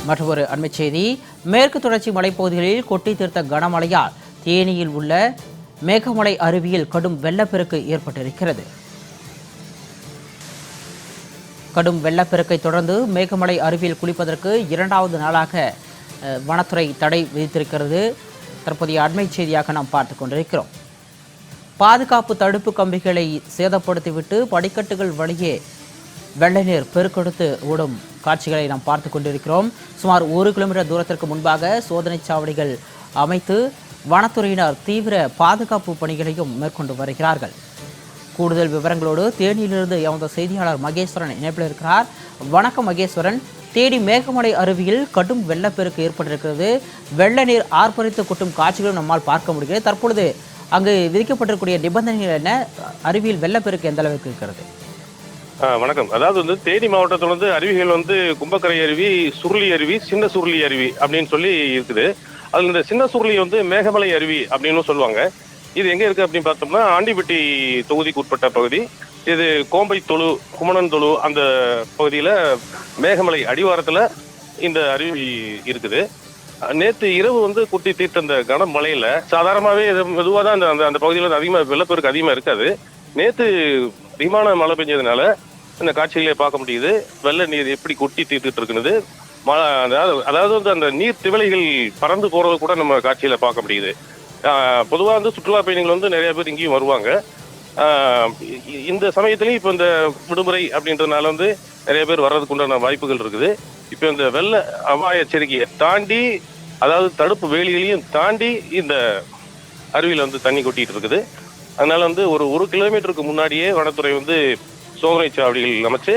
மற்றொரு அண்மைச் செய்தி, மேற்கு தொடர்ச்சி மலைப்பகுதிகளில் கொட்டி தீர்த்த கனமழையால் தேனியில் உள்ள மேகமலை அருவியில் கடும் வெள்ளப்பெருக்கு ஏற்பட்டிருக்கிறது. கடும் வெள்ளப்பெருக்கை தொடர்ந்து மேகமலை அருவியில் குளிப்பதற்கு 2வது நாளாக வனத்துறை தடை விதித்திருக்கிறது. தற்போதைய அண்மைச் செய்தியாக நாம் பார்த்துக் கொண்டிருக்கிறோம். பாதுகாப்பு தடுப்பு கம்பிகளை சேதப்படுத்திவிட்டு படிக்கட்டுகள் வழியே வெள்ள நீர் பெருக்கெடுத்து ஓடும் காட்சிகளை நாம் பார்த்து கொண்டிருக்கிறோம். சுமார் 1 கிலோமீட்டர் தூரத்திற்கு முன்பாக சோதனை சாவடிகள் அமைத்து வனத்துறையினர் தீவிர பாதுகாப்பு பணிகளையும் மேற்கொண்டு வருகிறார்கள். கூடுதல் விவரங்களோடு தேனியிலிருந்து எமது செய்தியாளர் மகேஸ்வரன் இணைப்பில் இருக்கிறார். வணக்கம் மகேஸ்வரன். தேனி மேகமலை அருவியில் கடும் வெள்ளப்பெருக்கு ஏற்பட்டிருக்கிறது. வெள்ள நீர் ஆர்ப்பரித்து கொட்டும் காட்சிகளும் நம்மால் பார்க்க முடிகிறது. தற்பொழுது அங்கு விதிக்கப்பட்டிருக்கூடிய நிபந்தனைகள் என்ன? அருவியில் வெள்ளப்பெருக்கு எந்த அளவுக்கு இருக்கிறது? வணக்கம். அதாவது தேனி மாவட்டத்தில் அருவிகள் கும்பக்கரை அருவி, சுருளி அருவி, சின்ன சுருளி அருவி அப்படின்னு சொல்லி இருக்குது. அதுல இந்த சின்ன சுருளி மேகமலை அருவி அப்படின்னு சொல்லுவாங்க. இது எங்க இருக்கு அப்படின்னு பார்த்தோம்னா ஆண்டிப்பட்டி தொகுதிக்கு உட்பட்ட பகுதி. இது கோம்பை தொழு, குமணன் தொழு அந்த பகுதியில மேகமலை அடிவாரத்துல இந்த அருவி இருக்குது. நேற்று இரவு குட்டி தீர்த்த அந்த கனமழையில சாதாரணமாகவே மெதுவாக தான் அந்த பகுதியில் அதிகமாக வெள்ளப்பெருக்கு அதிகமாக இருக்காது. நேற்று அதிகமான மழை பெஞ்சதுனால இந்த காட்சிகளே பார்க்க முடியுது. வெள்ள நீர் எப்படி கொட்டி தீர்த்துட்டு இருக்குது. அதாவது அந்த நீர் திவலைகள் பறந்து போறது கூட நம்ம காட்சியில பார்க்க முடியுது. பொதுவாக சுற்றுலா பயணிகள் நிறைய பேர் இங்கேயும் வருவாங்க. இந்த சமயத்திலையும் இப்போ இந்த விடுமுறை அப்படின்றதுனால நிறைய பேர் வர்றதுக்கு உண்டான வாய்ப்புகள் இருக்குது. இப்போ இந்த வெள்ள அபாய எச்சரிக்கையை தாண்டி, அதாவது தடுப்பு வேலிகளையும் தாண்டி இந்த அருவியில் தண்ணி கொட்டிட்டு இருக்குது. அதனால ஒரு 1 கிலோமீட்டருக்கு முன்னாடியே வனத்துறை சோதனை சாவடிகள் அமைச்சு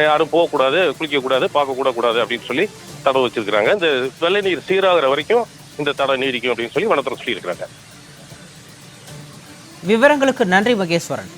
யாரும் போகக்கூடாது, குளிக்கக்கூடாது, பார்க்க கூடாது அப்படின்னு சொல்லி தடை வச்சிருக்கிறாங்க. இந்த வெள்ள நீர் சீராகிற வரைக்கும் இந்த தடை நீடிக்கும் அப்படின்னு சொல்லி வனத்துறை சொல்லியிருக்கிறாங்க. விவரங்களுக்கு நன்றி மகேஸ்வரன்.